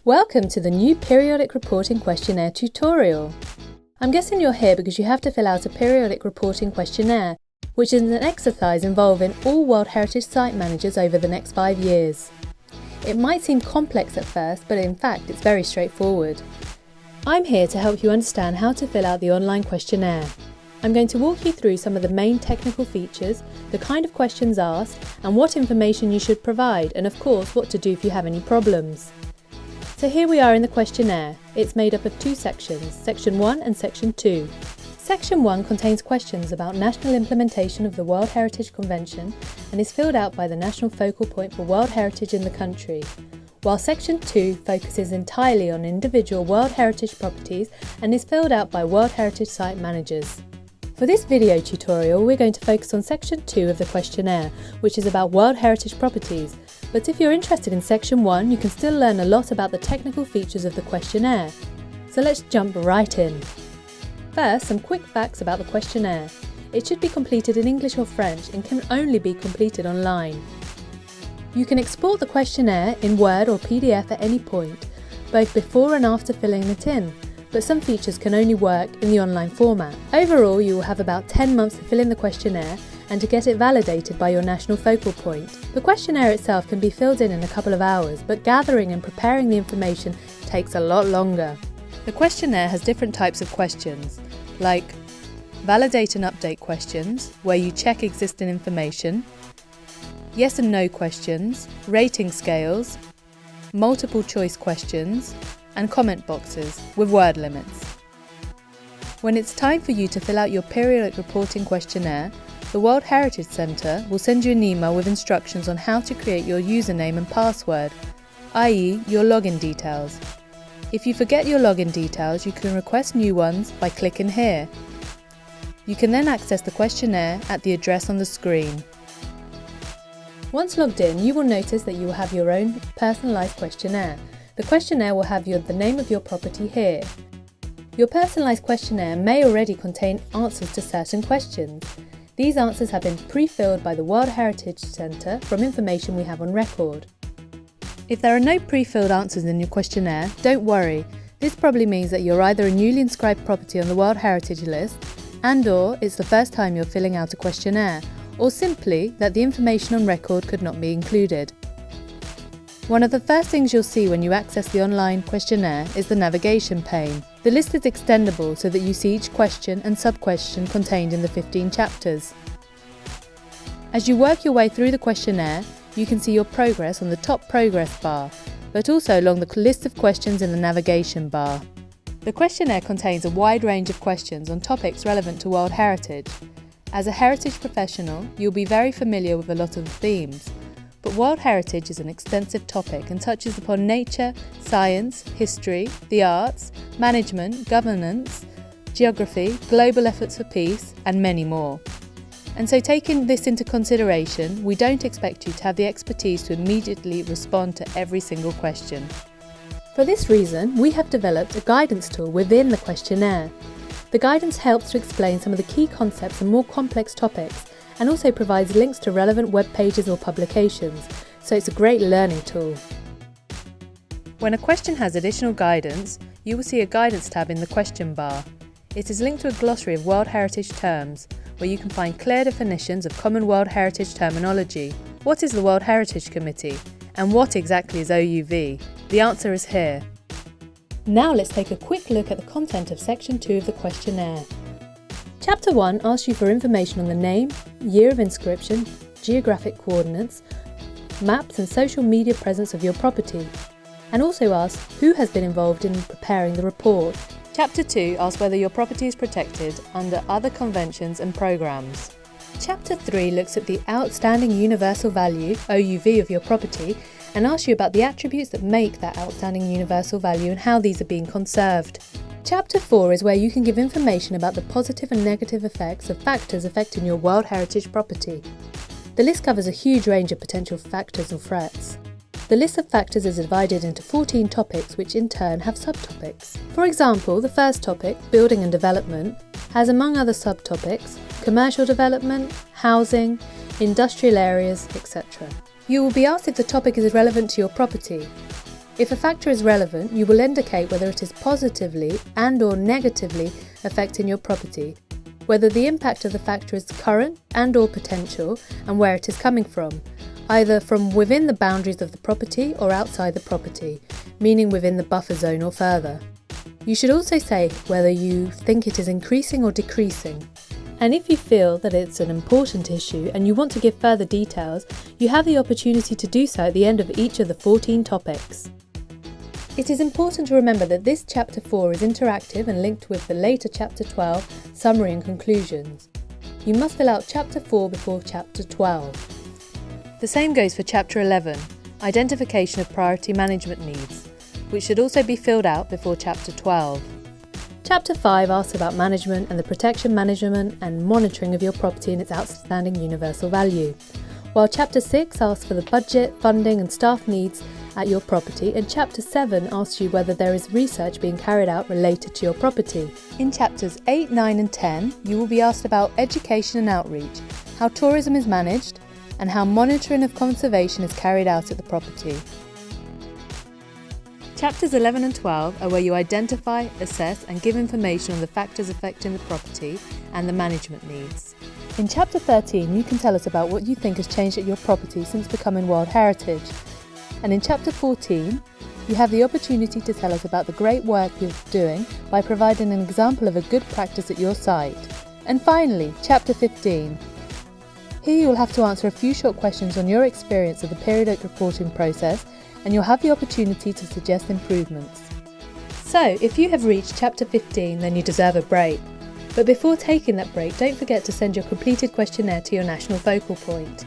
Welcome to the new Periodic Reporting Questionnaire tutorial. I'm guessing you're here because you have to fill out a periodic reporting questionnaire, which is an exercise involving all World Heritage Site managers over the next 5 years. It might seem complex at first, but in fact it's very straightforward. I'm here to help you understand how to fill out the online questionnaire. I'm going to walk you through some of the main technical features, the kind of questions asked, and what information you should provide, and of course what to do if you have any problems. So here we are in the questionnaire. It's made up of 2 sections, Section 1 and Section 2. Section 1 contains questions about national implementation of the World Heritage Convention and is filled out by the national focal point for World Heritage in the country, while Section 2 focuses entirely on individual World Heritage properties and is filled out by World Heritage Site managers. For this video tutorial, we're going to focus on Section 2 of the questionnaire, which is about World Heritage properties. But if you're interested in Section 1, you can still learn a lot about the technical features of the questionnaire. So let's jump right in. First, some quick facts about the questionnaire. It should be completed in English or French and can only be completed online. You can export the questionnaire in Word or PDF at any point, both before and after filling it in, but some features can only work in the online format. Overall, you will have about 10 months to fill in the questionnaire and to get it validated by your national focal point. The questionnaire itself can be filled in a couple of hours, but gathering and preparing the information takes a lot longer. The questionnaire has different types of questions, like validate and update questions, where you check existing information, yes and no questions, rating scales, multiple choice questions, and comment boxes with word limits. When it's time for you to fill out your periodic reporting questionnaire, the World Heritage Centre will send you an email with instructions on how to create your username and password, i.e. your login details. If you forget your login details, you can request new ones by clicking here. You can then access the questionnaire at the address on the screen. Once logged in, you will notice that you will have your own personalised questionnaire. The questionnaire will have the name of your property here. Your personalised questionnaire may already contain answers to certain questions. These answers have been pre-filled by the World Heritage Centre from information we have on record. If there are no pre-filled answers in your questionnaire, don't worry. This probably means that you're either a newly inscribed property on the World Heritage list, and/or it's the first time you're filling out a questionnaire, or simply that the information on record could not be included. One of the first things you'll see when you access the online questionnaire is the navigation pane. The list is extendable so that you see each question and sub-question contained in the 15 chapters. As you work your way through the questionnaire, you can see your progress on the top progress bar, but also along the list of questions in the navigation bar. The questionnaire contains a wide range of questions on topics relevant to World Heritage. As a heritage professional, you'll be very familiar with a lot of the themes. But World Heritage is an extensive topic and touches upon nature, science, history, the arts, management, governance, geography, global efforts for peace, and many more. And so taking this into consideration, we don't expect you to have the expertise to immediately respond to every single question. For this reason, we have developed a guidance tool within the questionnaire. The guidance helps to explain some of the key concepts and more complex topics, and also provides links to relevant web pages or publications, so it's a great learning tool. When a question has additional guidance, you will see a guidance tab in the question bar. It is linked to a glossary of World Heritage terms, where you can find clear definitions of common World Heritage terminology. What is the World Heritage Committee? And what exactly is OUV? The answer is here. Now let's take a quick look at the content of Section 2 of the questionnaire. Chapter 1 asks you for information on the name, year of inscription, geographic coordinates, maps and social media presence of your property, and also asks who has been involved in preparing the report. Chapter 2 asks whether your property is protected under other conventions and programmes. Chapter 3 looks at the outstanding universal value, OUV, of your property and asks you about the attributes that make that outstanding universal value and how these are being conserved. Chapter 4 is where you can give information about the positive and negative effects of factors affecting your World Heritage property. The list covers a huge range of potential factors or threats. The list of factors is divided into 14 topics which in turn have subtopics. For example, the first topic, building and development, has among other subtopics commercial development, housing, industrial areas, etc. You will be asked if the topic is relevant to your property. If a factor is relevant, you will indicate whether it is positively and/or negatively affecting your property, whether the impact of the factor is current and/or potential, and where it is coming from, either from within the boundaries of the property or outside the property, meaning within the buffer zone or further. You should also say whether you think it is increasing or decreasing. And if you feel that it's an important issue and you want to give further details, you have the opportunity to do so at the end of each of the 14 topics. It is important to remember that this Chapter 4 is interactive and linked with the later Chapter 12 summary and conclusions. You must fill out Chapter 4 before Chapter 12. The same goes for Chapter 11, Identification of Priority Management Needs, which should also be filled out before Chapter 12. Chapter 5 asks about management and the protection, management and monitoring of your property and its outstanding universal value, while Chapter 6 asks for the budget, funding and staff needs at your property, and Chapter 7 asks you whether there is research being carried out related to your property. In Chapters 8, 9 and 10, you will be asked about education and outreach, how tourism is managed, and how monitoring of conservation is carried out at the property. Chapters 11 and 12 are where you identify, assess and give information on the factors affecting the property and the management needs. In Chapter 13, you can tell us about what you think has changed at your property since becoming World Heritage. And in Chapter 14, you have the opportunity to tell us about the great work you're doing by providing an example of a good practice at your site. And finally, Chapter 15. Here you'll have to answer a few short questions on your experience of the periodic reporting process, and you'll have the opportunity to suggest improvements. So, if you have reached Chapter 15, then you deserve a break. But before taking that break, don't forget to send your completed questionnaire to your national focal point.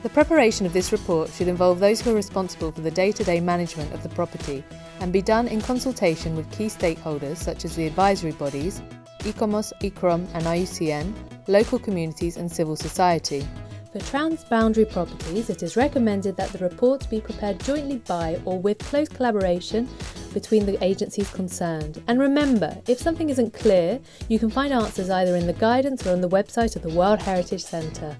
The preparation of this report should involve those who are responsible for the day-to-day management of the property and be done in consultation with key stakeholders such as the advisory bodies, ICOMOS, ICROM and IUCN, local communities and civil society. For transboundary properties, it is recommended that the reports be prepared jointly by or with close collaboration between the agencies concerned. And remember, if something isn't clear, you can find answers either in the guidance or on the website of the World Heritage Centre.